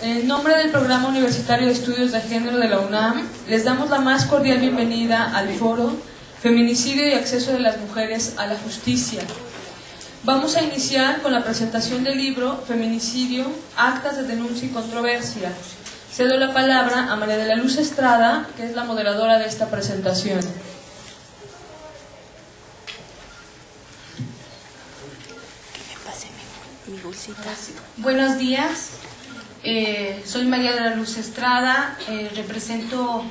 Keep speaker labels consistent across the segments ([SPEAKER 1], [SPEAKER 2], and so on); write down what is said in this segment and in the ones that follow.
[SPEAKER 1] En nombre del Programa Universitario de Estudios de Género de la UNAM, les damos la más cordial bienvenida al foro Feminicidio y Acceso de las Mujeres a la Justicia. Vamos a iniciar con la presentación del libro Feminicidio, Actas de Denuncia y Controversia. Cedo la palabra a María de la Luz Estrada, que es la moderadora de esta presentación.
[SPEAKER 2] Buenos días. Soy María de la Luz Estrada, represento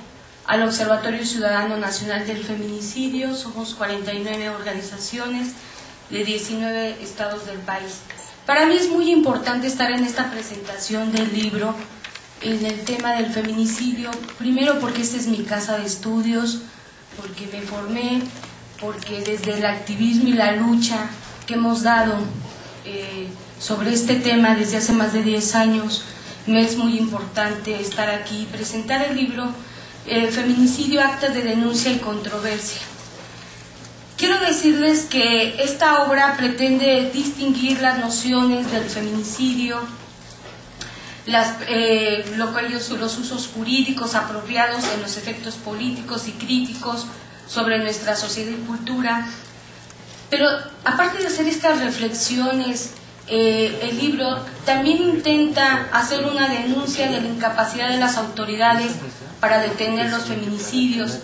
[SPEAKER 2] al Observatorio Ciudadano Nacional del Feminicidio. Somos 49 organizaciones de 19 estados del país. Para mí es muy importante estar en esta presentación del libro en el tema del feminicidio, primero porque esta es mi casa de estudios, porque me formé, porque desde el activismo y la lucha que hemos dado sobre este tema desde hace más de 10 años, me es muy importante estar aquí y presentar el libro Feminicidio, Actas de Denuncia y Controversia. Quiero decirles que esta obra pretende distinguir las nociones del feminicidio, los usos jurídicos apropiados en los efectos políticos y críticos sobre nuestra sociedad y cultura. Pero aparte de hacer estas reflexiones, el libro también intenta hacer una denuncia de la incapacidad de las autoridades para detener los feminicidios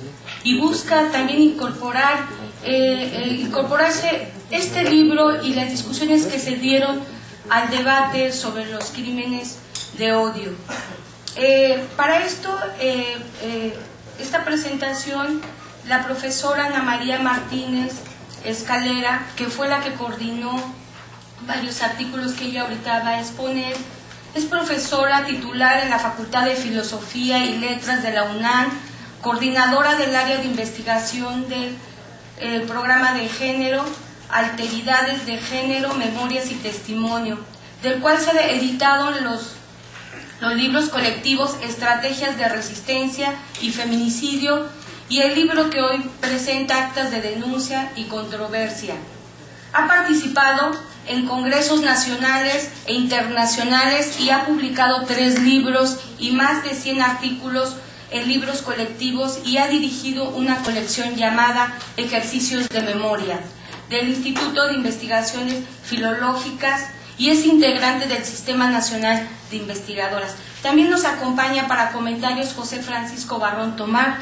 [SPEAKER 2] y busca también incorporarse este libro y las discusiones que se dieron al debate sobre los crímenes de odio. Para esto, esta presentación, la profesora Ana María Martínez Escalera, que fue la que coordinó varios artículos que ella ahorita va a exponer, es profesora titular en la Facultad de Filosofía y Letras de la UNAM, coordinadora del área de investigación del programa de género, Alteridades de Género, Memorias y Testimonio, del cual se han editado los libros colectivos Estrategias de Resistencia y Feminicidio y el libro que hoy presenta Actas de Denuncia y Controversia. Ha participado en congresos nacionales e internacionales y ha publicado 3 libros y más de 100 artículos en libros colectivos y ha dirigido una colección llamada Ejercicios de Memoria del Instituto de Investigaciones Filológicas y es integrante del Sistema Nacional de Investigadoras. También nos acompaña para comentarios José Francisco Barrón Tobar,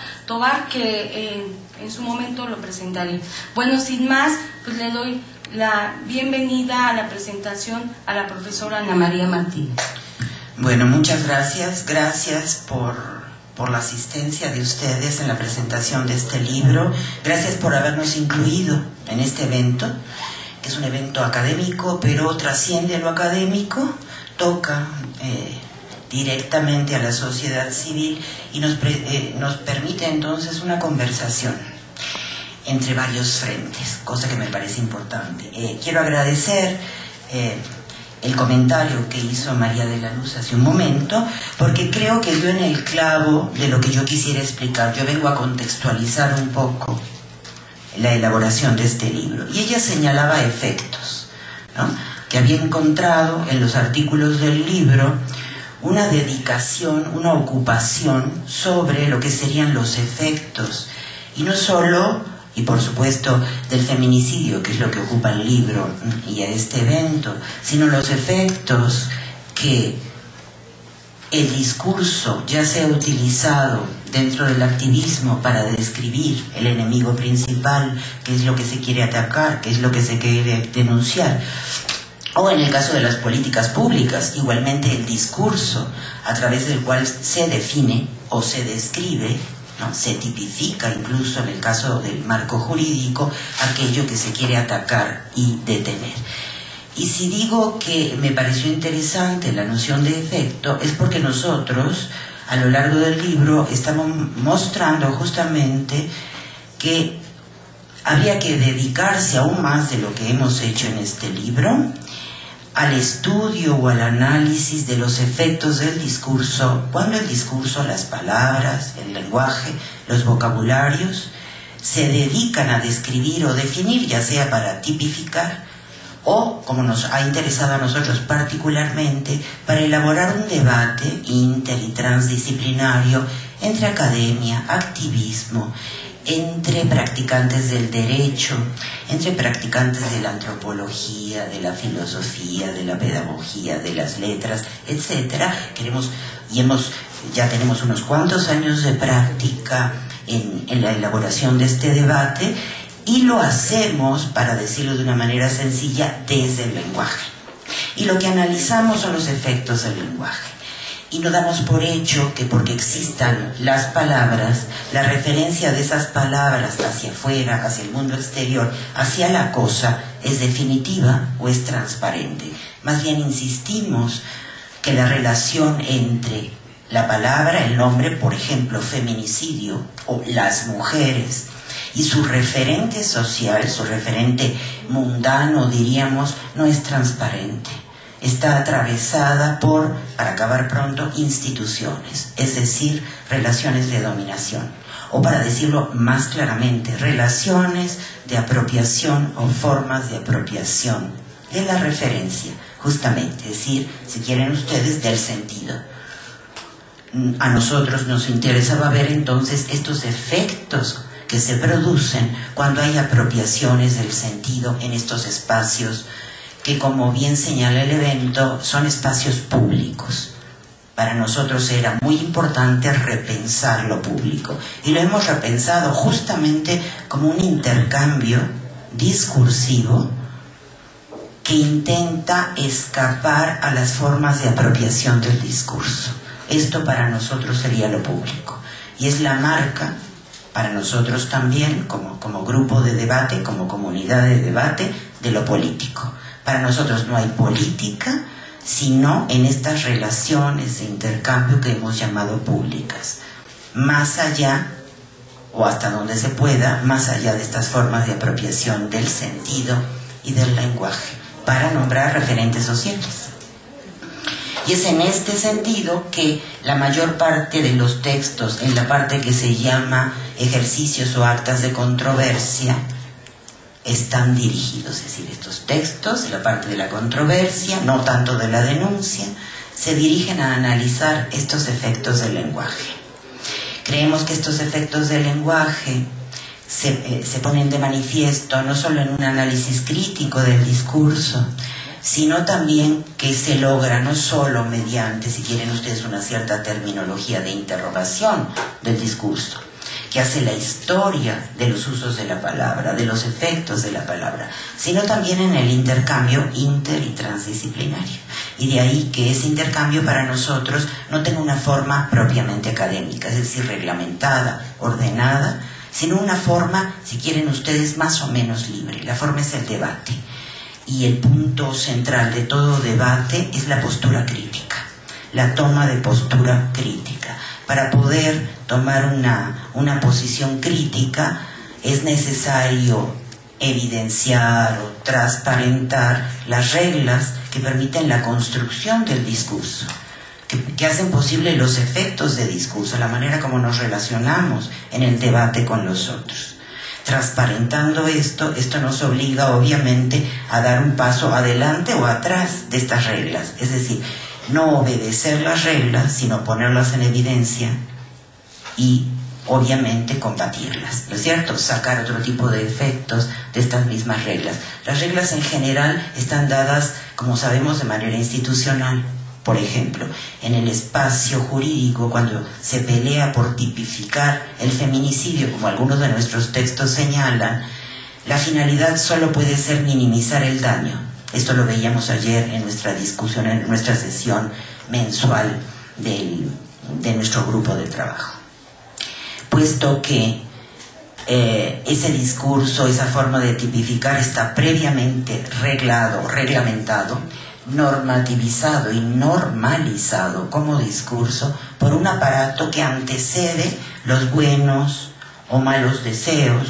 [SPEAKER 2] que en su momento lo presentaré. Bueno, sin más, pues le doy la bienvenida a la presentación a la profesora Ana María Martínez.
[SPEAKER 3] Bueno, muchas gracias. Gracias por la asistencia de ustedes en la presentación de este libro. Gracias por habernos incluido en este evento, que es un evento académico, pero trasciende lo académico, toca directamente a la sociedad civil y nos permite entonces una conversación entre varios frentes, cosa que me parece importante. Quiero agradecer el comentario que hizo María de la Luz hace un momento, porque creo que dio en el clavo de lo que yo quisiera explicar. Yo vengo a contextualizar un poco la elaboración de este libro. Y ella señalaba efectos, ¿no?, que había encontrado en los artículos del libro una dedicación, una ocupación sobre lo que serían los efectos, y no solo, y por supuesto del feminicidio, que es lo que ocupa el libro y a este evento, sino los efectos que el discurso ya sea utilizado dentro del activismo para describir el enemigo principal, qué es lo que se quiere atacar, qué es lo que se quiere denunciar, o en el caso de las políticas públicas, igualmente el discurso a través del cual se define o se describe, ¿no?, se tipifica incluso en el caso del marco jurídico aquello que se quiere atacar y detener. Y si digo que me pareció interesante la noción de efecto, es porque nosotros a lo largo del libro estamos mostrando justamente que habría que dedicarse aún más de lo que hemos hecho en este libro al estudio o al análisis de los efectos del discurso, cuando el discurso, las palabras, el lenguaje, los vocabularios se dedican a describir o definir, ya sea para tipificar o, como nos ha interesado a nosotros particularmente, para elaborar un debate inter y transdisciplinario entre academia, activismo, entre practicantes del derecho, entre practicantes de la antropología, de la filosofía, de la pedagogía, de las letras, etc. Ya tenemos unos cuantos años de práctica en la elaboración de este debate, y lo hacemos, para decirlo de una manera sencilla, desde el lenguaje. Y lo que analizamos son los efectos del lenguaje. Y no damos por hecho que porque existan las palabras, la referencia de esas palabras hacia afuera, hacia el mundo exterior, hacia la cosa, es definitiva o es transparente. Más bien insistimos que la relación entre la palabra, el nombre, por ejemplo, feminicidio o las mujeres, y su referente social, su referente mundano, diríamos, no es transparente. Está atravesada por, para acabar pronto, instituciones, es decir, relaciones de dominación. O para decirlo más claramente, relaciones de apropiación o formas de apropiación de la referencia, justamente, es decir, si quieren ustedes, del sentido. A nosotros nos interesaba ver entonces estos efectos que se producen cuando hay apropiaciones del sentido en estos espacios que, como bien señala el evento, son espacios públicos. Para nosotros era muy importante repensar lo público, y lo hemos repensado justamente como un intercambio discursivo que intenta escapar a las formas de apropiación del discurso. Esto para nosotros sería lo público, y es la marca para nosotros también, como grupo de debate, como comunidad de debate, de lo político. Para nosotros no hay política, sino en estas relaciones de intercambio que hemos llamado públicas. Más allá, o hasta donde se pueda, más allá de estas formas de apropiación del sentido y del lenguaje, para nombrar referentes sociales. Y es en este sentido que la mayor parte de los textos, en la parte que se llama ejercicios o actas de controversia, están dirigidos. Es decir, estos textos, la parte de la controversia, no tanto de la denuncia, se dirigen a analizar estos efectos del lenguaje. Creemos que estos efectos del lenguaje se ponen de manifiesto no solo en un análisis crítico del discurso, sino también que se logra no solo mediante, si quieren ustedes, una cierta terminología de interrogación del discurso, que hace la historia de los usos de la palabra, de los efectos de la palabra, sino también en el intercambio inter y transdisciplinario. Y de ahí que ese intercambio para nosotros no tenga una forma propiamente académica, es decir, reglamentada, ordenada, sino una forma, si quieren ustedes, más o menos libre. La forma es el debate. Y el punto central de todo debate es la postura crítica, la toma de postura crítica. Para poder tomar una posición crítica es necesario evidenciar o transparentar las reglas que permiten la construcción del discurso, que hacen posible los efectos de discurso, la manera como nos relacionamos en el debate con los otros. Transparentando esto nos obliga obviamente a dar un paso adelante o atrás de estas reglas, es decir, no obedecer las reglas, sino ponerlas en evidencia y obviamente combatirlas, ¿no es cierto? Sacar otro tipo de efectos de estas mismas reglas. Las reglas en general están dadas, como sabemos, de manera institucional. Por ejemplo, en el espacio jurídico, cuando se pelea por tipificar el feminicidio, como algunos de nuestros textos señalan, la finalidad solo puede ser minimizar el daño. Esto lo veíamos ayer en nuestra discusión, en nuestra sesión mensual de nuestro grupo de trabajo. Puesto que ese discurso, esa forma de tipificar está previamente reglado, reglamentado, normativizado y normalizado como discurso por un aparato que antecede los buenos o malos deseos,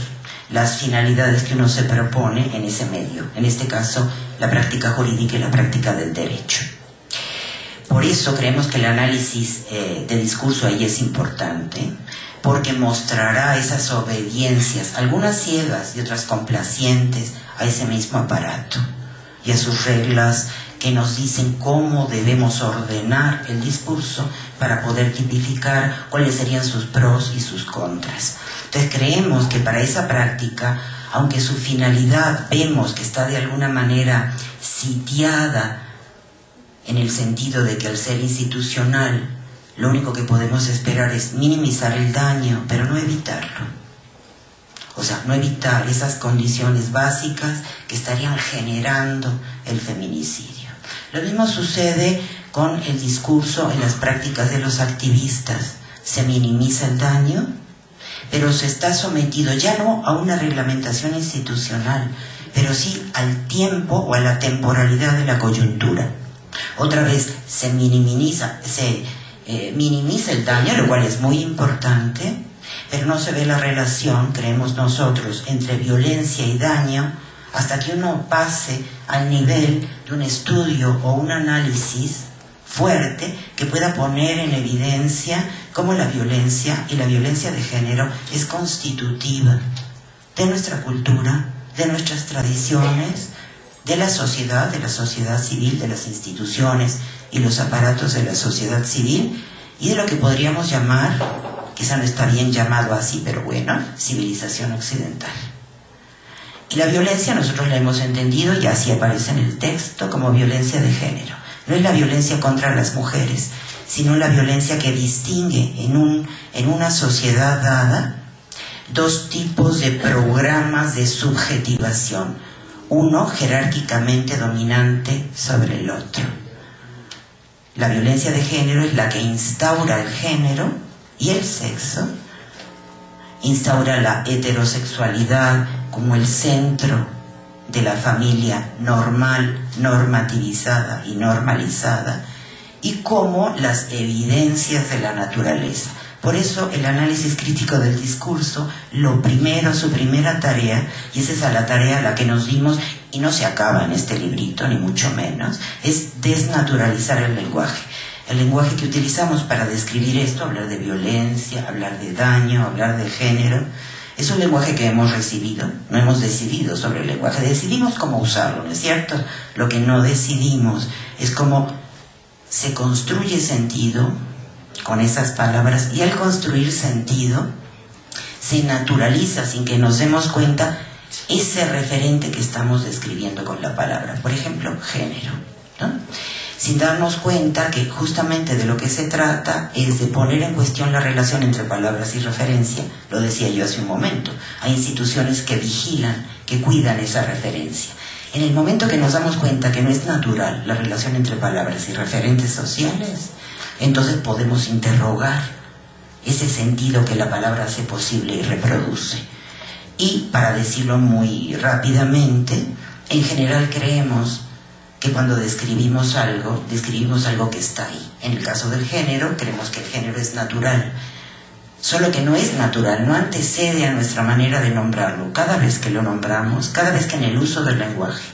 [SPEAKER 3] las finalidades que uno se propone en ese medio, en este caso la práctica jurídica y la práctica del derecho. Por eso creemos que el análisis de discurso ahí es importante, porque mostrará esas obediencias, algunas ciegas y otras complacientes, a ese mismo aparato y a sus reglas que nos dicen cómo debemos ordenar el discurso para poder tipificar cuáles serían sus pros y sus contras. Entonces creemos que para esa práctica, aunque su finalidad vemos que está de alguna manera sitiada en el sentido de que al ser institucional lo único que podemos esperar es minimizar el daño, pero no evitarlo. O sea, no evitar esas condiciones básicas que estarían generando el feminicidio. Lo mismo sucede con el discurso en las prácticas de los activistas. Se minimiza el daño, pero se está sometido ya no a una reglamentación institucional, pero sí al tiempo o a la temporalidad de la coyuntura. Otra vez se minimiza el daño, lo cual es muy importante, pero no se ve la relación, creemos nosotros, entre violencia y daño hasta que uno pase al nivel de un estudio o un análisis fuerte que pueda poner en evidencia cómo la violencia y la violencia de género es constitutiva de nuestra cultura, de nuestras tradiciones, de la sociedad civil, de las instituciones y los aparatos de la sociedad civil y de lo que podríamos llamar, quizá no está bien llamado así, pero bueno, civilización occidental. Y la violencia nosotros la hemos entendido, y así aparece en el texto, como violencia de género. No es la violencia contra las mujeres, sino la violencia que distingue en una sociedad dada dos tipos de programas de subjetivación. Uno jerárquicamente dominante sobre el otro. La violencia de género es la que instaura el género y el sexo, instaura la heterosexualidad como el centro de la familia normal, normativizada y normalizada, y como las evidencias de la naturaleza. Por eso el análisis crítico del discurso, lo primero, su primera tarea, y esa es la tarea a la que nos dimos, y no se acaba en este librito, ni mucho menos, es desnaturalizar el lenguaje. El lenguaje que utilizamos para describir esto, hablar de violencia, hablar de daño, hablar de género, es un lenguaje que hemos recibido, no hemos decidido sobre el lenguaje, decidimos cómo usarlo, ¿no es cierto? Lo que no decidimos es cómo se construye sentido con esas palabras, y al construir sentido se naturaliza sin que nos demos cuenta ese referente que estamos describiendo con la palabra. Por ejemplo, género, ¿no? Sin darnos cuenta que justamente de lo que se trata es de poner en cuestión la relación entre palabras y referencia. Lo decía yo hace un momento. Hay instituciones que vigilan, que cuidan esa referencia. En el momento que nos damos cuenta que no es natural la relación entre palabras y referentes sociales, entonces podemos interrogar ese sentido que la palabra hace posible y reproduce. Y, para decirlo muy rápidamente, en general creemos que cuando describimos algo que está ahí. En el caso del género, creemos que el género es natural. Solo que no es natural, no antecede a nuestra manera de nombrarlo. Cada vez que lo nombramos, cada vez que en el uso del lenguaje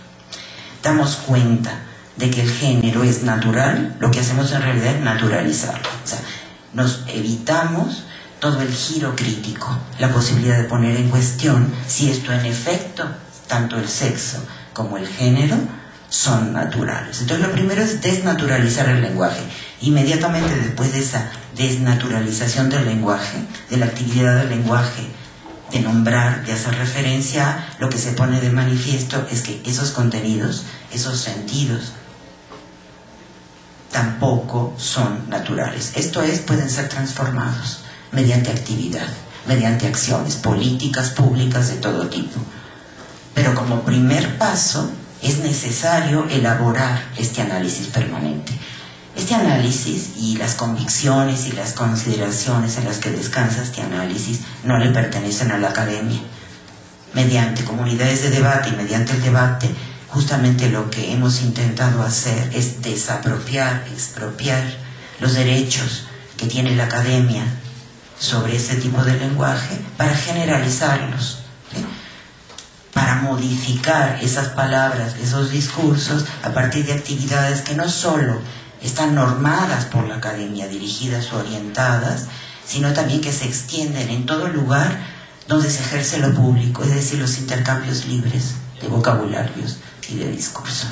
[SPEAKER 3] damos cuenta de que el género es natural, lo que hacemos en realidad es naturalizarlo. O sea, nos evitamos todo el giro crítico, la posibilidad de poner en cuestión si esto en efecto, tanto el sexo como el género, son naturales. Entonces lo primero es desnaturalizar el lenguaje. Inmediatamente después de esa desnaturalización del lenguaje, de la actividad del lenguaje, de nombrar, de hacer referencia, lo que se pone de manifiesto es que esos contenidos, esos sentidos, tampoco son naturales. Esto es, pueden ser transformados mediante actividad, mediante acciones políticas, públicas de todo tipo. Pero como primer paso es necesario elaborar este análisis permanente. Este análisis y las convicciones y las consideraciones en las que descansa este análisis no le pertenecen a la academia. Mediante comunidades de debate y mediante el debate, justamente lo que hemos intentado hacer es desapropiar, expropiar los derechos que tiene la academia sobre ese tipo de lenguaje para generalizarlos, ¿sí? Para modificar esas palabras, esos discursos a partir de actividades que no solo están normadas por la academia, dirigidas o orientadas, sino también que se extienden en todo lugar donde se ejerce lo público, es decir, los intercambios libres de vocabularios y de discurso.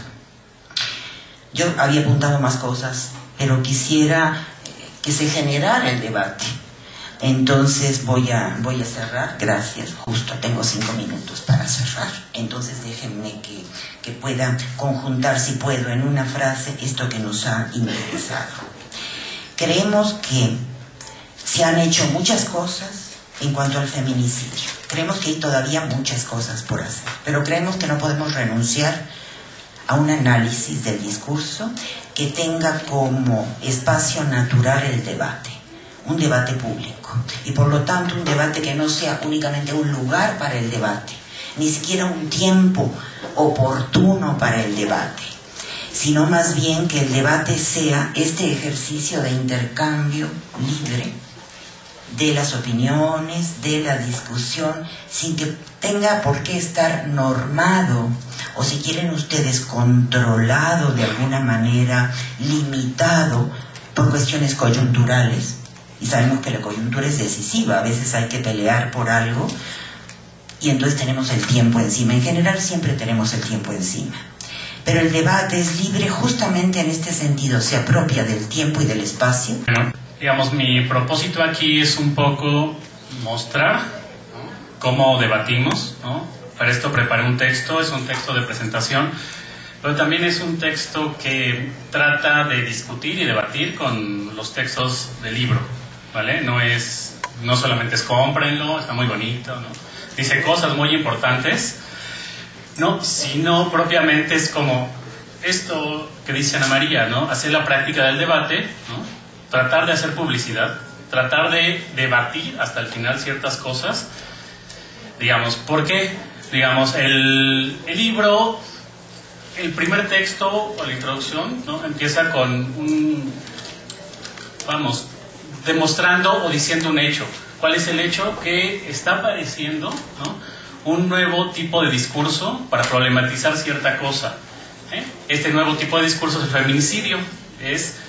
[SPEAKER 3] Yo había apuntado más cosas, pero quisiera que se generara el debate. Entonces voy a cerrar, gracias, justo tengo 5 minutos para cerrar. Entonces déjenme que pueda conjuntar, si puedo, en una frase esto que nos ha interesado. Creemos que se han hecho muchas cosas en cuanto al feminicidio. Creemos que hay todavía muchas cosas por hacer, pero creemos que no podemos renunciar a un análisis del discurso que tenga como espacio natural el debate, un debate público, y por lo tanto un debate que no sea únicamente un lugar para el debate, ni siquiera un tiempo oportuno para el debate, sino más bien que el debate sea este ejercicio de intercambio libre de las opiniones, de la discusión, sin que tenga por qué estar normado, o si quieren ustedes, controlado de alguna manera, limitado por cuestiones coyunturales. Y sabemos que la coyuntura es decisiva, a veces hay que pelear por algo, y entonces tenemos el tiempo encima. En general siempre tenemos el tiempo encima. Pero el debate es libre justamente en este sentido, se apropia del tiempo y del espacio.
[SPEAKER 4] Bueno, digamos, mi propósito aquí es un poco mostrar, ¿no?, cómo debatimos, ¿no? Para esto preparé un texto, es un texto de presentación, pero también es un texto que trata de discutir y debatir con los textos del libro, ¿vale? No solamente es cómprenlo, está muy bonito, ¿no?, dice cosas muy importantes, no, sino propiamente es como esto que dice Ana María, ¿no?, hacer la práctica del debate, ¿no?, tratar de hacer publicidad, tratar de debatir hasta el final ciertas cosas, digamos, porque, digamos, el libro, el primer texto o la introducción, ¿no?, empieza con demostrando o diciendo un hecho. ¿Cuál es el hecho? Que está apareciendo, ¿no?, un nuevo tipo de discurso para problematizar cierta cosa. Este nuevo tipo de discurso es el feminicidio. Es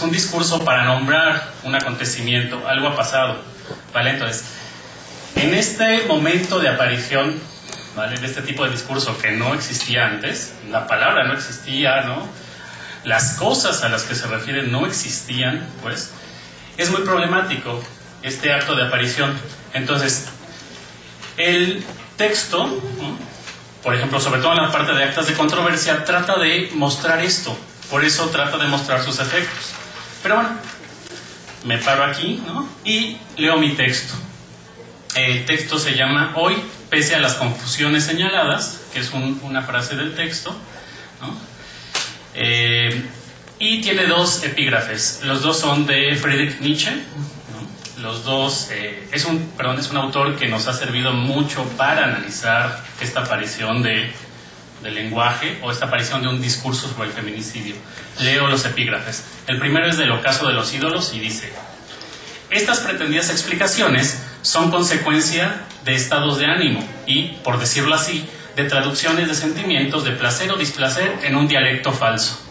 [SPEAKER 4] un discurso para nombrar un acontecimiento, algo ha pasado, ¿vale? Entonces, en este momento de aparición, ¿vale?, de este tipo de discurso que no existía antes, la palabra no existía, ¿no?, las cosas a las que se refieren no existían, pues, es muy problemático este acto de aparición. Entonces, el texto, ¿no?, por ejemplo, sobre todo en la parte de actas de controversia, trata de mostrar esto, por eso trata de mostrar sus efectos. Pero bueno, me paro aquí, ¿no?, y leo mi texto. El texto se llama Hoy, pese a las confusiones señaladas, que es una frase del texto, ¿no?, y tiene 2 epígrafes. Los 2 son de Friedrich Nietzsche, ¿no? Los 2, es un autor que nos ha servido mucho para analizar esta aparición del lenguaje, o esta aparición de un discurso sobre el feminicidio. Leo los epígrafes. El primero es del Ocaso de los ídolos y dice: estas pretendidas explicaciones son consecuencia de estados de ánimo y, por decirlo así, de traducciones de sentimientos de placer o displacer en un dialecto falso.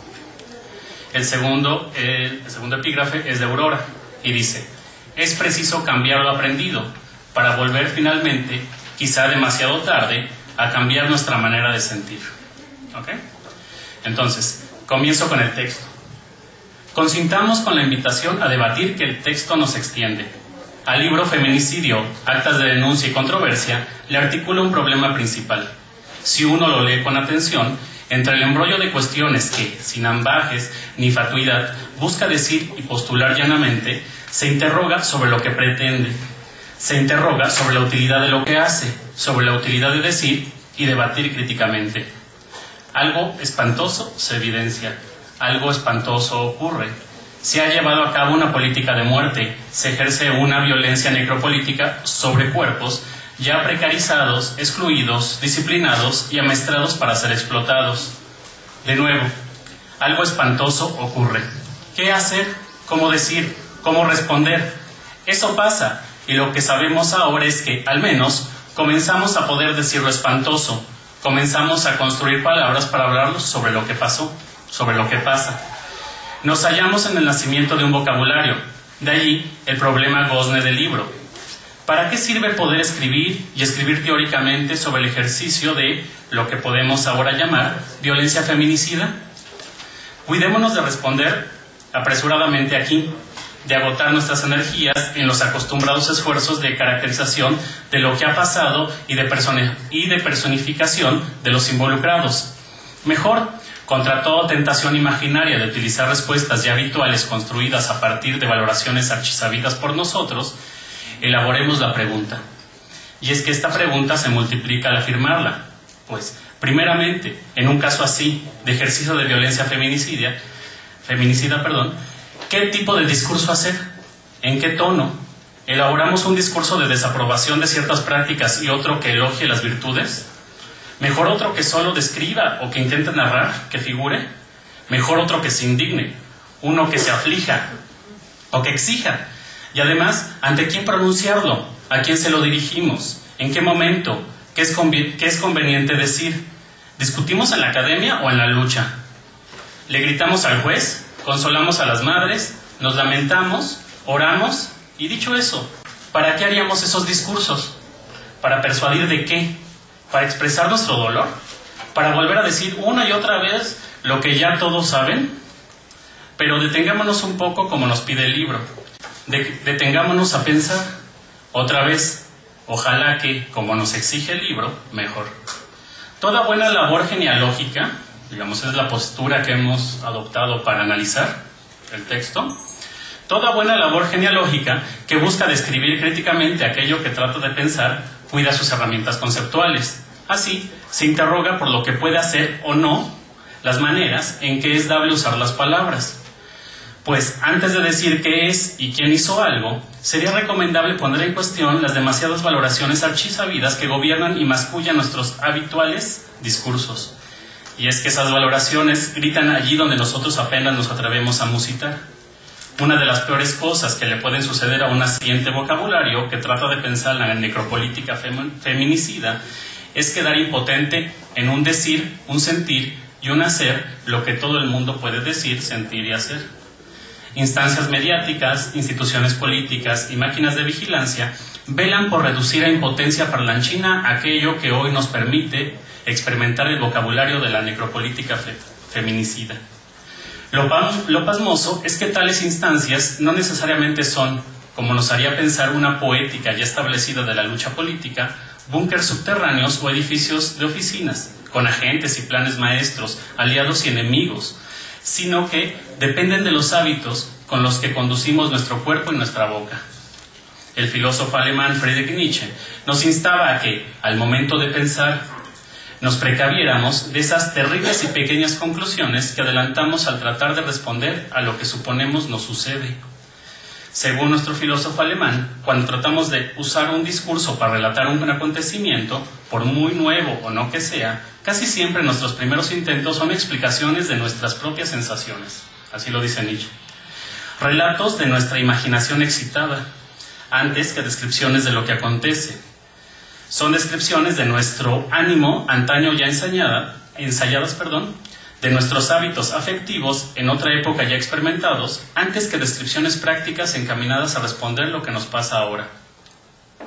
[SPEAKER 4] El segundo epígrafe es de Aurora y dice: es preciso cambiar lo aprendido para volver finalmente, quizá demasiado tarde, a cambiar nuestra manera de sentir. ¿Ok? Entonces, comienzo con el texto. Consintamos con la invitación a debatir que el texto nos extiende. Al libro Feminicidio, Actas de Denuncia y Controversia, le articula un problema principal. Si uno lo lee con atención, entre el embrollo de cuestiones que, sin ambajes ni fatuidad, busca decir y postular llanamente, se interroga sobre lo que pretende, se interroga sobre la utilidad de lo que hace, sobre la utilidad de decir y debatir críticamente. Algo espantoso se evidencia, algo espantoso ocurre. Se ha llevado a cabo una política de muerte, se ejerce una violencia necropolítica sobre cuerpos ya precarizados, excluidos, disciplinados y amaestrados para ser explotados. De nuevo, algo espantoso ocurre. ¿Qué hacer? ¿Cómo decir? ¿Cómo responder? Eso pasa, y lo que sabemos ahora es que, al menos, comenzamos a poder decir lo espantoso, comenzamos a construir palabras para hablar sobre lo que pasó, sobre lo que pasa. Nos hallamos en el nacimiento de un vocabulario, De allí el problema gozne del libro. ¿Para qué sirve poder escribir y escribir teóricamente sobre el ejercicio de lo que podemos ahora llamar violencia feminicida? Cuidémonos de responder apresuradamente aquí, de agotar nuestras energías en los acostumbrados esfuerzos de caracterización de lo que ha pasado y de personificación de los involucrados. Mejor, contra toda tentación imaginaria de utilizar respuestas ya habituales construidas a partir de valoraciones archisabidas por nosotros, elaboremos la pregunta. Y es que esta pregunta se multiplica al afirmarla, pues, primeramente, en un caso así, de ejercicio de violencia feminicida, ¿qué tipo de discurso hacer? ¿En qué tono? ¿Elaboramos un discurso de desaprobación de ciertas prácticas y otro que elogie las virtudes? ¿Mejor otro que solo describa o que intente narrar, que figure? ¿Mejor otro que se indigne? ¿Uno que se aflija o que exija? Y además, ¿ante quién pronunciarlo? ¿A quién se lo dirigimos? ¿En qué momento? ¿Qué es conveniente decir? ¿Discutimos en la academia o en la lucha? ¿Le gritamos al juez? ¿Consolamos a las madres? ¿Nos lamentamos? ¿Oramos? Y dicho eso, ¿para qué haríamos esos discursos? ¿Para persuadir de qué? ¿Para expresar nuestro dolor? ¿Para volver a decir una y otra vez lo que ya todos saben? Pero detengámonos un poco como nos pide el libro. Detengámonos a pensar otra vez. Ojalá que, como nos exige el libro, mejor. Toda buena labor genealógica, digamos, es la postura que hemos adoptado para analizar el texto. Toda buena labor genealógica que busca describir críticamente aquello que trata de pensar, cuida sus herramientas conceptuales. Así, se interroga por lo que puede hacer o no, las maneras en que es dable usar las palabras. Pues antes de decir qué es y quién hizo algo, sería recomendable poner en cuestión las demasiadas valoraciones archisabidas que gobiernan y mascullan nuestros habituales discursos. Y es que esas valoraciones gritan allí donde nosotros apenas nos atrevemos a musitar. Una de las peores cosas que le pueden suceder a un naciente vocabulario que trata de pensar la necropolítica feminicida es quedar impotente en un decir, un sentir y un hacer lo que todo el mundo puede decir, sentir y hacer. Instancias mediáticas, instituciones políticas y máquinas de vigilancia velan por reducir a impotencia parlanchina aquello que hoy nos permite experimentar el vocabulario de la necropolítica feminicida. Lo pasmoso es que tales instancias no necesariamente son, como nos haría pensar una poética ya establecida de la lucha política, búnkers subterráneos o edificios de oficinas, con agentes y planes maestros, aliados y enemigos, sino que dependen de los hábitos con los que conducimos nuestro cuerpo y nuestra boca. El filósofo alemán Friedrich Nietzsche nos instaba a que, al momento de pensar, nos precaviéramos de esas terribles y pequeñas conclusiones que adelantamos al tratar de responder a lo que suponemos nos sucede. Según nuestro filósofo alemán, cuando tratamos de usar un discurso para relatar un acontecimiento, por muy nuevo o no que sea, casi siempre nuestros primeros intentos son explicaciones de nuestras propias sensaciones. Así lo dice Nietzsche. Relatos de nuestra imaginación excitada, antes que descripciones de lo que acontece. Son descripciones de nuestro ánimo, antaño ya ensayadas, de nuestros hábitos afectivos en otra época ya experimentados, antes que descripciones prácticas encaminadas a responder lo que nos pasa ahora.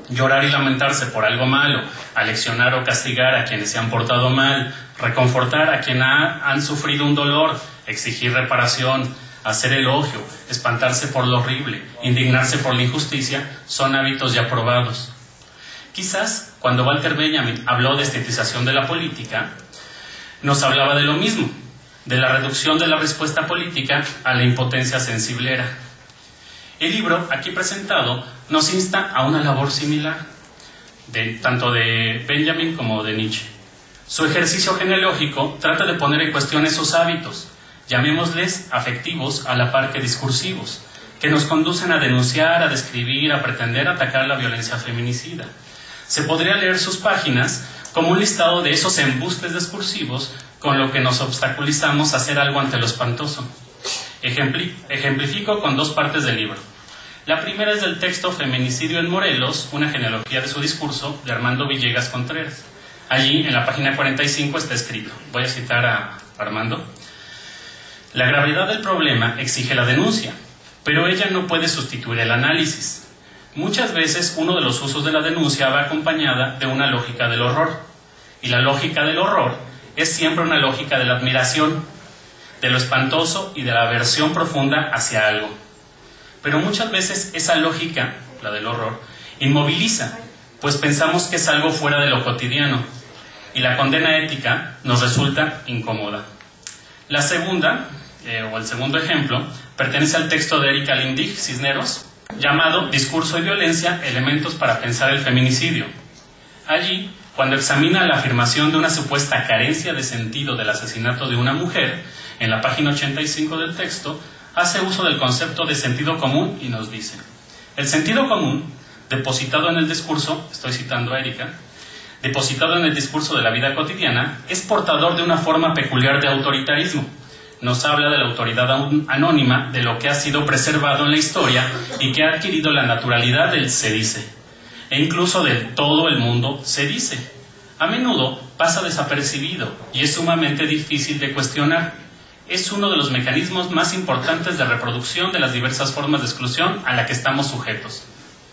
[SPEAKER 4] Llorar y lamentarse por algo malo, aleccionar o castigar a quienes se han portado mal, reconfortar a quienes han sufrido un dolor, exigir reparación, hacer elogio, espantarse por lo horrible, indignarse por la injusticia, son hábitos ya probados. Quizás, cuando Walter Benjamin habló de estetización de la política, nos hablaba de lo mismo, de la reducción de la respuesta política a la impotencia sensiblera. El libro, aquí presentado, nos insta a una labor similar, tanto de Benjamin como de Nietzsche. Su ejercicio genealógico trata de poner en cuestión esos hábitos, llamémosles afectivos a la par que discursivos, que nos conducen a denunciar, a describir, a pretender atacar la violencia feminicida. Se podría leer sus páginas como un listado de esos embustes discursivos con lo que nos obstaculizamos a hacer algo ante lo espantoso. Ejemplifico con dos partes del libro. La primera es del texto Feminicidio en Morelos, una genealogía de su discurso, de Armando Villegas Contreras. Allí, en la página 45, está escrito, voy a citar a Armando: la gravedad del problema exige la denuncia, pero ella no puede sustituir el análisis. Muchas veces uno de los usos de la denuncia va acompañada de una lógica del horror, y la lógica del horror es siempre una lógica de la admiración, de lo espantoso y de la aversión profunda hacia algo. Pero muchas veces esa lógica, la del horror, inmoviliza, pues pensamos que es algo fuera de lo cotidiano, y la condena ética nos resulta incómoda. La segunda, o el segundo ejemplo, pertenece al texto de Erika Lindig Cisneros, llamado Discurso y violencia, elementos para pensar el feminicidio. Allí, cuando examina la afirmación de una supuesta carencia de sentido del asesinato de una mujer, en la página 85 del texto, hace uso del concepto de sentido común y nos dice: el sentido común, depositado en el discurso, estoy citando a Erika, depositado en el discurso de la vida cotidiana, es portador de una forma peculiar de autoritarismo. Nos habla de la autoridad anónima, de lo que ha sido preservado en la historia y que ha adquirido la naturalidad del se dice, e incluso del todo el mundo se dice. A menudo pasa desapercibido y es sumamente difícil de cuestionar. Es uno de los mecanismos más importantes de reproducción de las diversas formas de exclusión a la que estamos sujetos.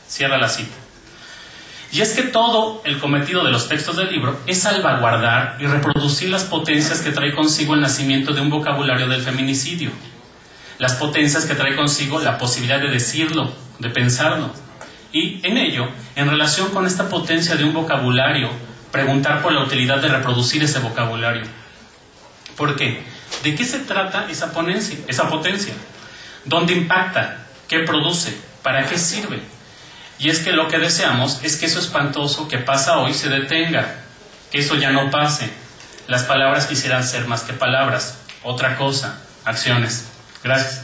[SPEAKER 4] Cierra la cita. Y es que todo el cometido de los textos del libro es salvaguardar y reproducir las potencias que trae consigo el nacimiento de un vocabulario del feminicidio. Las potencias que trae consigo la posibilidad de decirlo, de pensarlo. Y en ello, en relación con esta potencia de un vocabulario, preguntar por la utilidad de reproducir ese vocabulario. ¿Por qué? ¿De qué se trata esa potencia? ¿Dónde impacta? ¿Qué produce? ¿Para qué sirve? Y es que lo que deseamos es que eso espantoso que pasa hoy se detenga, que eso ya no pase. Las palabras quisieran ser más que palabras, otra cosa, acciones. Gracias.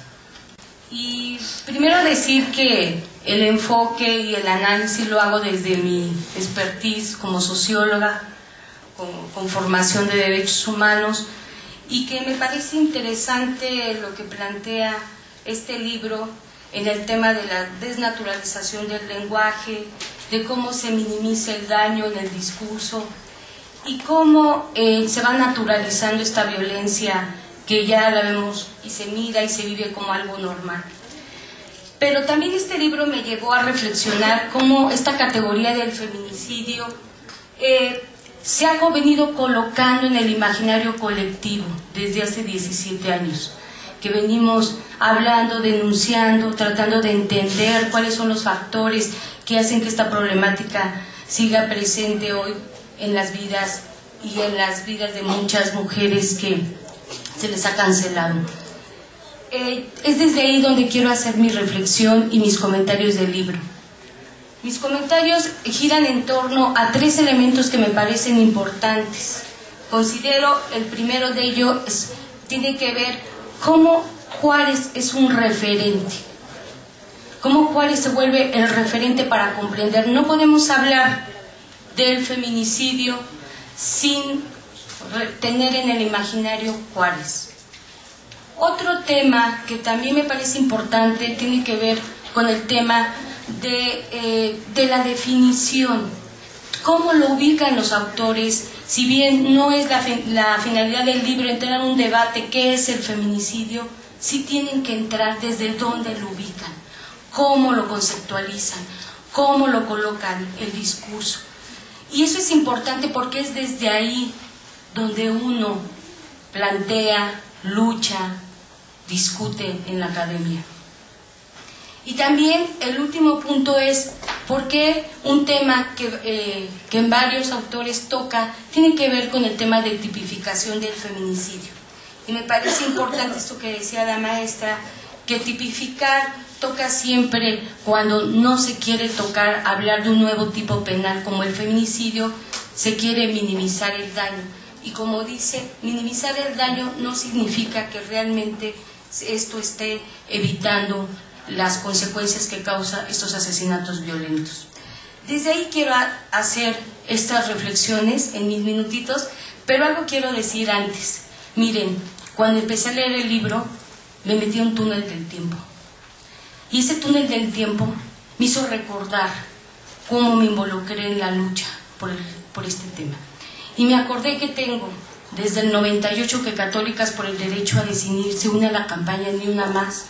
[SPEAKER 2] Y primero decir que el enfoque y el análisis lo hago desde mi expertise como socióloga, con formación de derechos humanos, y que me parece interesante lo que plantea este libro en el tema de la desnaturalización del lenguaje, de cómo se minimiza el daño en el discurso y cómo se va naturalizando esta violencia que ya la vemos y se mira y se vive como algo normal. Pero también este libro me llevó a reflexionar cómo esta categoría del feminicidio se ha venido colocando en el imaginario colectivo desde hace 17 años, que venimos hablando, denunciando, tratando de entender cuáles son los factores que hacen que esta problemática siga presente hoy en las vidas y en las vidas de muchas mujeres que se les ha cancelado. Es desde ahí donde quiero hacer mi reflexión y mis comentarios del libro. Mis comentarios giran en torno a 3 elementos que me parecen importantes. Considero el primero de ellos tiene que ver cómo Juárez es un referente, cómo Juárez se vuelve el referente para comprender. No podemos hablar del feminicidio sin tener en el imaginario Juárez. Otro tema que también me parece importante tiene que ver con el tema de la definición, cómo lo ubican los autores. Si bien no es la finalidad del libro entrar en un debate qué es el feminicidio, sí tienen que entrar desde dónde lo ubican, cómo lo conceptualizan, cómo lo colocan el discurso. Y eso es importante porque es desde ahí donde uno plantea, lucha, discute en la academia. Y también el último punto es por qué un tema que en varios autores toca tiene que ver con el tema de tipificación del feminicidio. Y me parece importante esto que decía la maestra, que tipificar toca siempre cuando no se quiere tocar, hablar de un nuevo tipo penal como el feminicidio, se quiere minimizar el daño. Y como dice, minimizar el daño no significa que realmente esto esté evitando las consecuencias que causa estos asesinatos violentos. Desde ahí quiero hacer estas reflexiones en mis minutitos, pero algo quiero decir antes. Miren, cuando empecé a leer el libro, me metí a un túnel del tiempo. Y ese túnel del tiempo me hizo recordar cómo me involucré en la lucha por este tema. Y me acordé que tengo, desde el 98, que Católicas por el Derecho a Decidir se une a la campaña Ni Una Más,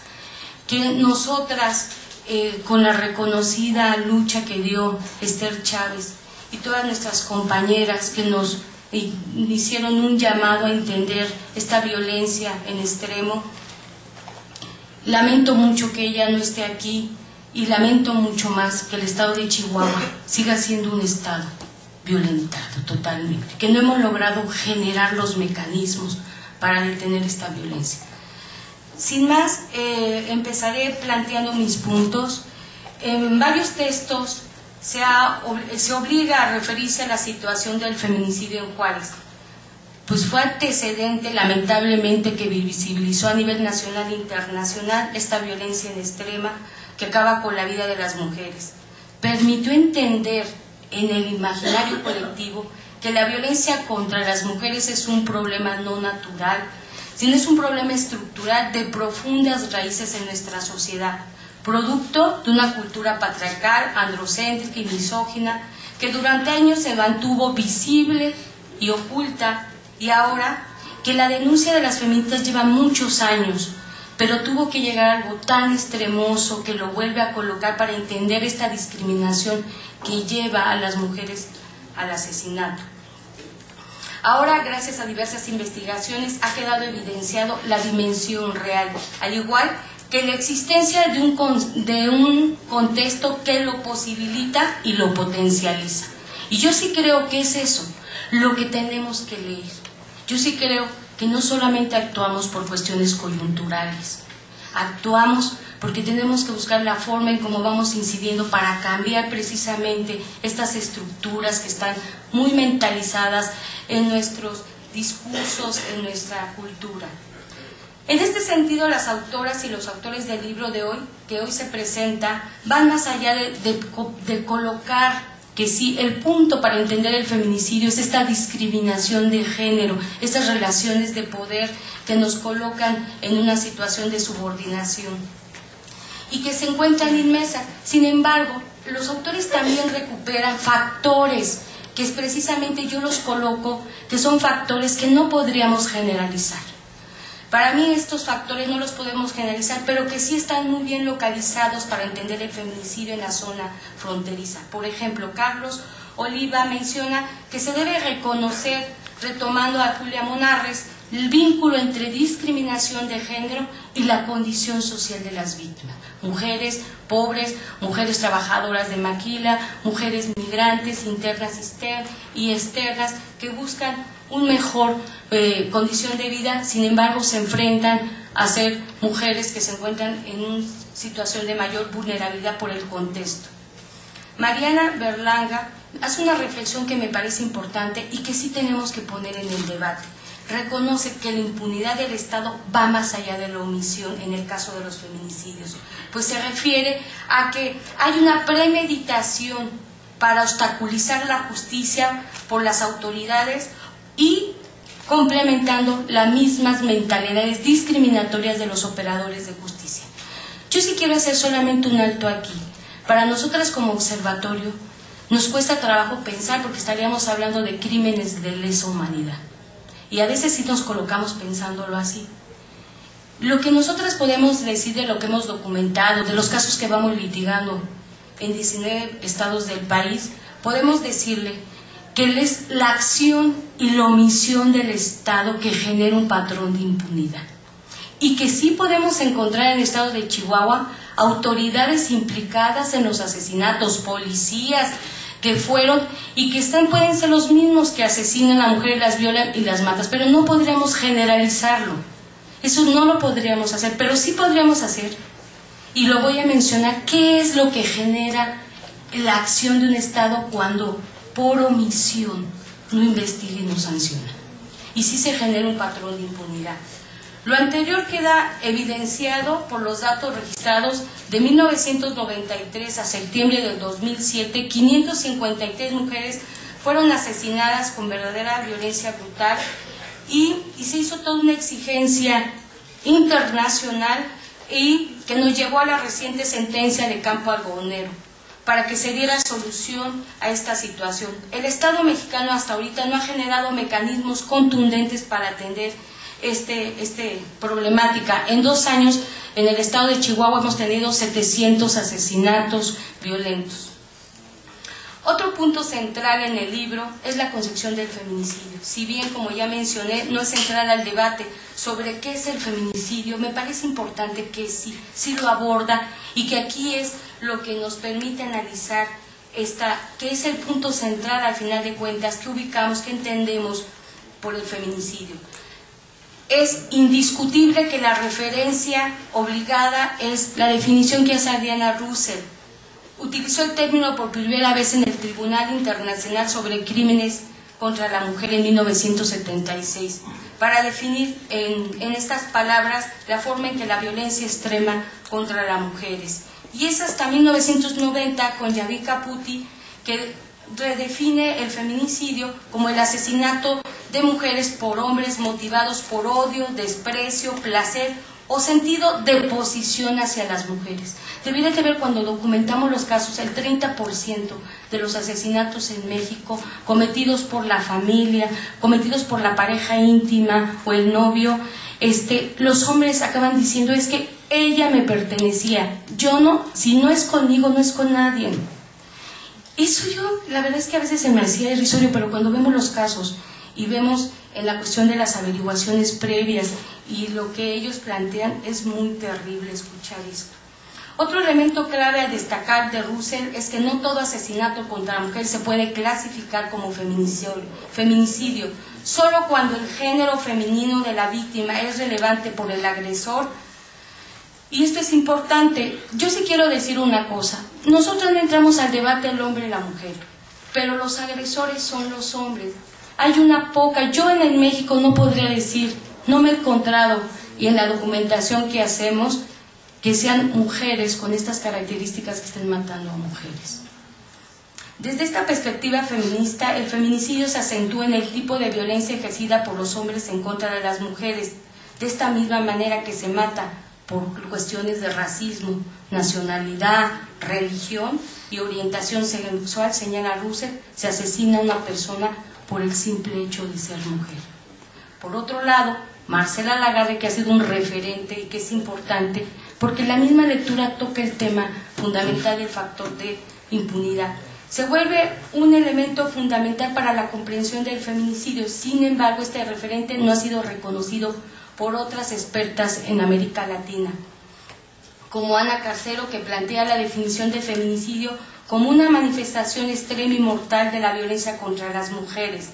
[SPEAKER 2] que nosotras, con la reconocida lucha que dio Esther Chávez y todas nuestras compañeras que nos hicieron un llamado a entender esta violencia en extremo, lamento mucho que ella no esté aquí y lamento mucho más que el estado de Chihuahua siga siendo un estado violentado totalmente, que no hemos logrado generar los mecanismos para detener esta violencia. Sin más, empezaré planteando mis puntos. En varios textos se obliga a referirse a la situación del feminicidio en Juárez, pues fue antecedente, lamentablemente, que visibilizó a nivel nacional e internacional esta violencia en extrema que acaba con la vida de las mujeres. Permitió entender en el imaginario colectivo que la violencia contra las mujeres es un problema no natural, sino es un problema estructural de profundas raíces en nuestra sociedad, producto de una cultura patriarcal, androcéntrica y misógina, que durante años se mantuvo visible y oculta, y ahora que la denuncia de las feministas lleva muchos años, pero tuvo que llegar a algo tan extremoso que lo vuelve a colocar para entender esta discriminación que lleva a las mujeres al asesinato. Ahora, gracias a diversas investigaciones, ha quedado evidenciado la dimensión real, al igual que la existencia de un contexto que lo posibilita y lo potencializa. Y yo sí creo que es eso lo que tenemos que leer. Yo sí creo que no solamente actuamos por cuestiones coyunturales, actuamos porque tenemos que buscar la forma en cómo vamos incidiendo para cambiar precisamente estas estructuras que están muy mentalizadas en nuestros discursos, en nuestra cultura. En este sentido, las autoras y los autores del libro de hoy, que hoy se presenta, van más allá de colocar que sí, el punto para entender el feminicidio es esta discriminación de género, estas relaciones de poder que nos colocan en una situación de subordinación y que se encuentran inmersas. Sin embargo, los autores también recuperan factores que es precisamente yo los coloco, que son factores que no podríamos generalizar. Para mí estos factores no los podemos generalizar, pero que sí están muy bien localizados para entender el feminicidio en la zona fronteriza. Por ejemplo, Carlos Oliva menciona que se debe reconocer, retomando a Julia Monarres, el vínculo entre discriminación de género y la condición social de las víctimas. Mujeres pobres, mujeres trabajadoras de maquila, mujeres migrantes, internas y externas, que buscan una mejor condición de vida, sin embargo se enfrentan a ser mujeres que se encuentran en una situación de mayor vulnerabilidad por el contexto. Mariana Berlanga hace una reflexión que me parece importante y que sí tenemos que poner en el debate. Reconoce que la impunidad del Estado va más allá de la omisión en el caso de los feminicidios, pues se refiere a que hay una premeditación para obstaculizar la justicia por las autoridades y complementando las mismas mentalidades discriminatorias de los operadores de justicia. Yo sí quiero hacer solamente un alto aquí. Para nosotras como observatorio nos cuesta trabajo pensar porque estaríamos hablando de crímenes de lesa humanidad. Y a veces sí nos colocamos pensándolo así. Lo que nosotras podemos decir de lo que hemos documentado, de los casos que vamos litigando en 19 estados del país, podemos decirle que es la acción y la omisión del Estado que genera un patrón de impunidad. Y que sí podemos encontrar en el estado de Chihuahua autoridades implicadas en los asesinatos, policías que fueron y que pueden ser los mismos que asesinan a mujeres, las violan y las matan, pero no podríamos generalizarlo. Eso no lo podríamos hacer, pero sí podríamos hacer, y lo voy a mencionar, qué es lo que genera la acción de un Estado cuando por omisión no investiga y no sanciona. Y sí se genera un patrón de impunidad. Lo anterior queda evidenciado por los datos registrados de 1993 a septiembre del 2007, 553 mujeres fueron asesinadas con verdadera violencia brutal y se hizo toda una exigencia internacional y que nos llevó a la reciente sentencia de Campo Algodonero para que se diera solución a esta situación. El Estado mexicano hasta ahorita no ha generado mecanismos contundentes para atender esta problemática. En 2 años en el estado de Chihuahua hemos tenido 700 asesinatos violentos. Otro punto central en el libro es la concepción del feminicidio. Si bien, como ya mencioné, no es central al debate sobre qué es el feminicidio, me parece importante que sí lo aborda, y que aquí es lo que nos permite analizar qué es el punto central al final de cuentas, qué ubicamos, qué entendemos por el feminicidio. Es indiscutible que la referencia obligada es la definición que hace Diana Russell. Utilizó el término por primera vez en el Tribunal Internacional sobre Crímenes contra la Mujer en 1976, para definir en estas palabras la forma en que la violencia extrema contra las mujeres. Y es hasta 1990 con Yavi Caputi que redefine el feminicidio como el asesinato de mujeres por hombres motivados por odio, desprecio, placer o sentido de posición hacia las mujeres. Debería de ver, cuando documentamos los casos, el 30% de los asesinatos en México cometidos por la familia, cometidos por la pareja íntima o el novio, los hombres acaban diciendo: es que ella me pertenecía, yo no, si no es conmigo, no es con nadie. Eso la verdad es que a veces se me hacía irrisorio, pero cuando vemos los casos y vemos en la cuestión de las averiguaciones previas y lo que ellos plantean, es muy terrible escuchar esto. Otro elemento clave a destacar de Russell es que no todo asesinato contra la mujer se puede clasificar como feminicidio. Solo cuando el género femenino de la víctima es relevante por el agresor. Y esto es importante. Yo sí quiero decir una cosa: nosotros no entramos al debate del hombre y la mujer, pero los agresores son los hombres. Hay una poca, yo en México no podría decir, no me he encontrado, y en la documentación que hacemos, que sean mujeres con estas características que estén matando a mujeres. Desde esta perspectiva feminista, el feminicidio se acentúa en el tipo de violencia ejercida por los hombres en contra de las mujeres, de esta misma manera que se mata por cuestiones de racismo, nacionalidad, religión y orientación sexual, señala Russell, se asesina a una persona por el simple hecho de ser mujer. Por otro lado, Marcela Lagarde, que ha sido un referente y que es importante, porque la misma lectura toca el tema fundamental del factor de impunidad. Se vuelve un elemento fundamental para la comprensión del feminicidio. Sin embargo, este referente no ha sido reconocido por otras expertas en América Latina, como Ana Carcero, que plantea la definición de feminicidio como una manifestación extrema y mortal de la violencia contra las mujeres.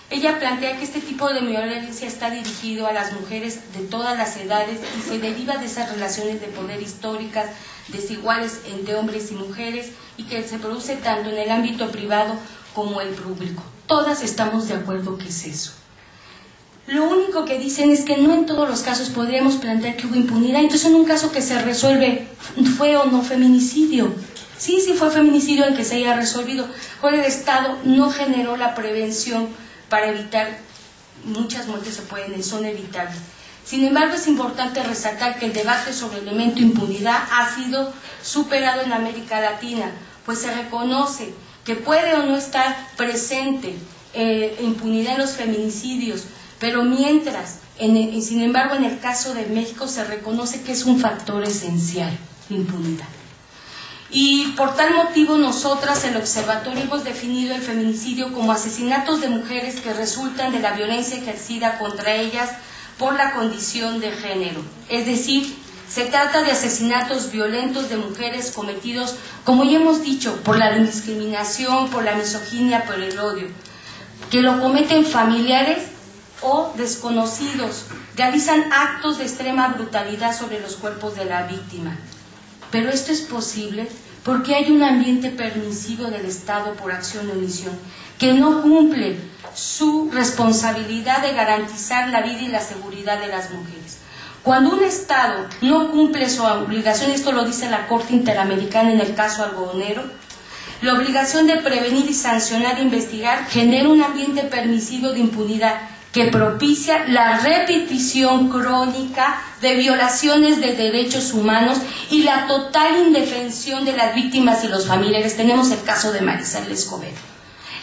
[SPEAKER 2] Ella plantea que este tipo de violencia está dirigido a las mujeres de todas las edades y se deriva de esas relaciones de poder históricas desiguales entre hombres y mujeres, y que se produce tanto en el ámbito privado como el público. Todas estamos de acuerdo que es eso. Lo único que dicen es que no en todos los casos podríamos plantear que hubo impunidad. Entonces, en un caso que se resuelve, ¿fue o no feminicidio? Sí fue feminicidio en que se haya resolvido, pero el Estado no generó la prevención para evitar. Muchas muertes son evitables. Sin embargo, es importante resaltar que el debate sobre el elemento impunidad ha sido superado en América Latina, pues se reconoce que puede o no estar presente impunidad en los feminicidios, pero sin embargo, en el caso de México se reconoce que es un factor esencial, la impunidad. Y por tal motivo, nosotras, el observatorio, hemos definido el feminicidio como asesinatos de mujeres que resultan de la violencia ejercida contra ellas por la condición de género. Es decir, se trata de asesinatos violentos de mujeres cometidos, como ya hemos dicho, por la discriminación, por la misoginia, por el odio, que lo cometen familiares o desconocidos, realizan actos de extrema brutalidad sobre los cuerpos de la víctima. Pero esto es posible porque hay un ambiente permisivo del Estado por acción y omisión, que no cumple su responsabilidad de garantizar la vida y la seguridad de las mujeres. Cuando un Estado no cumple su obligación, esto lo dice la Corte Interamericana en el caso algodonero, la obligación de prevenir y sancionar e investigar genera un ambiente permisivo de impunidad que propicia la repetición crónica de violaciones de derechos humanos y la total indefensión de las víctimas y los familiares. Tenemos el caso de Marisela Escobedo.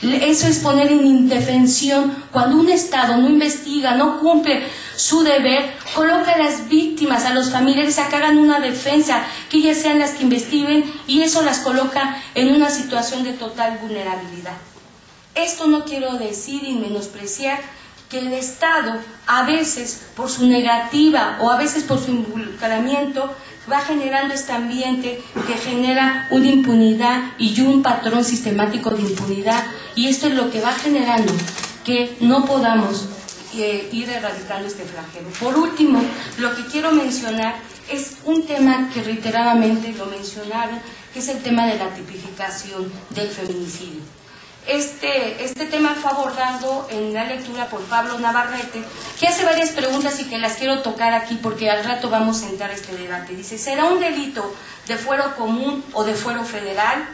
[SPEAKER 2] Eso es poner en indefensión. Cuando un Estado no investiga, no cumple su deber, coloca a las víctimas, a los familiares a que hagan una defensa, que ellas sean las que investiguen, y eso las coloca en una situación de total vulnerabilidad. Esto no quiero decir y menospreciar que el Estado, a veces por su negativa o a veces por su involucramiento, va generando este ambiente que genera una impunidad y un patrón sistemático de impunidad, y esto es lo que va generando que no podamos ir erradicando este flagelo. Por último, lo que quiero mencionar es un tema que reiteradamente lo mencionaron, que es el tema de la tipificación del feminicidio. Este tema fue abordado en la lectura por Pablo Navarrete, que hace varias preguntas y que las quiero tocar aquí porque al rato vamos a entrar a este debate. Dice, ¿será un delito de fuero común o de fuero federal?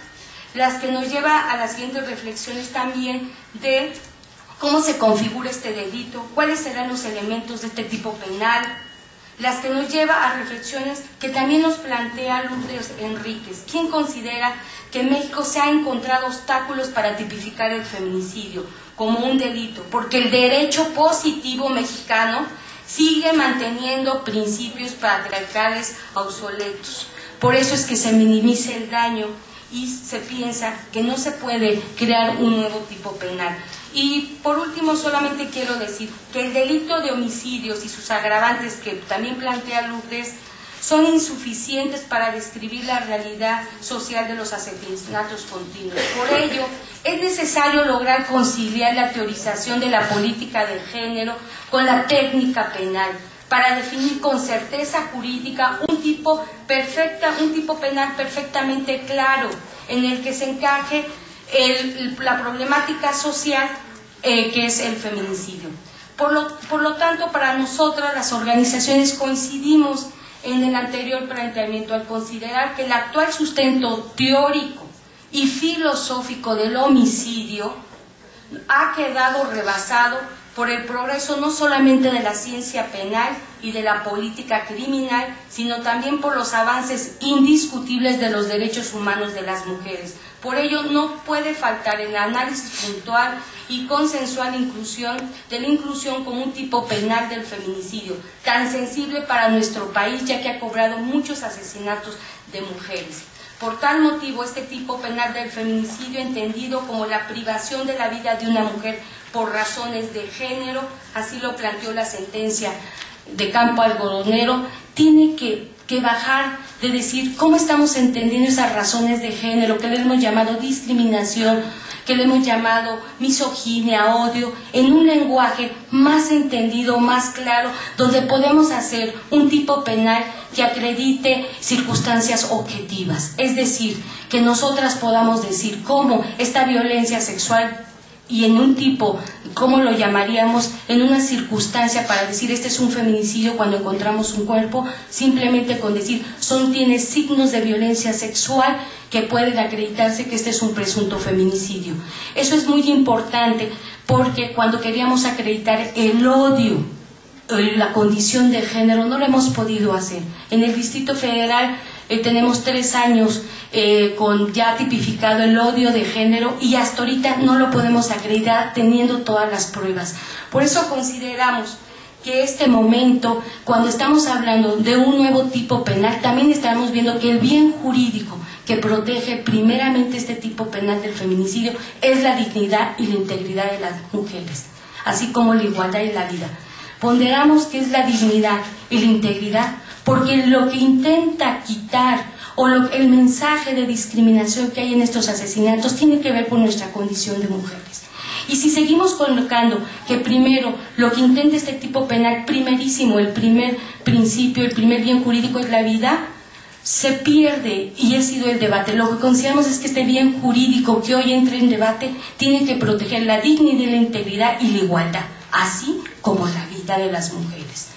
[SPEAKER 2] Las que nos lleva a las siguientes reflexiones también de cómo se configura este delito, cuáles serán los elementos de este tipo penal, las que nos lleva a reflexiones que también nos plantea Lourdes Enríquez. ¿Quién considera que en México se ha encontrado obstáculos para tipificar el feminicidio como un delito? Porque el derecho positivo mexicano sigue manteniendo principios patriarcales obsoletos. Por eso es que se minimiza el daño y se piensa que no se puede crear un nuevo tipo penal. Y por último, solamente quiero decir que el delito de homicidios y sus agravantes, que también plantea Lourdes, son insuficientes para describir la realidad social de los asesinatos continuos. Por ello, es necesario lograr conciliar la teorización de la política del género con la técnica penal, para definir con certeza jurídica un tipo penal perfectamente claro, en el que se encaje la problemática social que es el feminicidio. Por lo tanto, para nosotras las organizaciones coincidimos en el anterior planteamiento al considerar que el actual sustento teórico y filosófico del homicidio ha quedado rebasado por el progreso no solamente de la ciencia penal y de la política criminal, sino también por los avances indiscutibles de los derechos humanos de las mujeres. Por ello, no puede faltar el análisis puntual y consensual de la inclusión como un tipo penal del feminicidio, tan sensible para nuestro país, ya que ha cobrado muchos asesinatos de mujeres. Por tal motivo, este tipo penal del feminicidio, entendido como la privación de la vida de una mujer por razones de género, así lo planteó la sentencia de Campo Algodonero, tiene que bajar de decir cómo estamos entendiendo esas razones de género, que le hemos llamado discriminación, que le hemos llamado misoginia, odio, en un lenguaje más entendido, más claro, donde podemos hacer un tipo penal que acredite circunstancias objetivas. Es decir, que nosotras podamos decir cómo esta violencia sexual y en un tipo, ¿cómo lo llamaríamos? En una circunstancia para decir este es un feminicidio cuando encontramos un cuerpo, simplemente con decir tiene signos de violencia sexual que pueden acreditarse que este es un presunto feminicidio. Eso es muy importante porque cuando queríamos acreditar el odio, la condición de género, no lo hemos podido hacer. En el Distrito Federal tenemos 3 años con ya tipificado el odio de género y hasta ahorita no lo podemos acreditar teniendo todas las pruebas. Por eso consideramos que este momento, cuando estamos hablando de un nuevo tipo penal, también estamos viendo que el bien jurídico que protege primeramente este tipo penal del feminicidio es la dignidad y la integridad de las mujeres, así como la igualdad y la vida. Ponderamos que es la dignidad y la integridad porque lo que intenta quitar el mensaje de discriminación que hay en estos asesinatos tiene que ver con nuestra condición de mujeres. Y si seguimos colocando que primero lo que intenta este tipo penal primerísimo, el primer principio, el primer bien jurídico es la vida, se pierde, y ha sido el debate. Lo que consideramos es que este bien jurídico que hoy entra en debate tiene que proteger la dignidad, la integridad y la igualdad, así como la vida de las mujeres.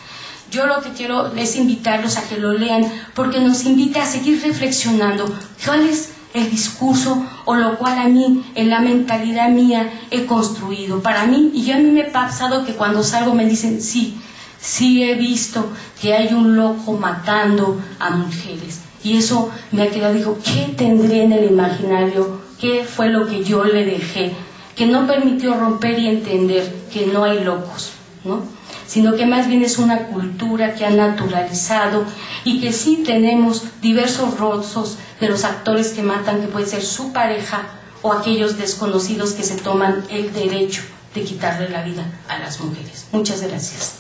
[SPEAKER 2] Yo lo que quiero es invitarlos a que lo lean porque nos invita a seguir reflexionando cuál es el discurso o lo cual a mí, en la mentalidad mía, he construido. Para mí, y a mí me ha pasado que cuando salgo me dicen, sí he visto que hay un loco matando a mujeres. Y eso me ha quedado, digo, ¿qué tendré en el imaginario? ¿Qué fue lo que yo le dejé que no permitió romper y entender que no hay locos, ¿no? Sino que más bien es una cultura que ha naturalizado y que sí tenemos diversos rostros de los actores que matan, que puede ser su pareja o aquellos desconocidos que se toman el derecho de quitarle la vida a las mujeres. Muchas gracias.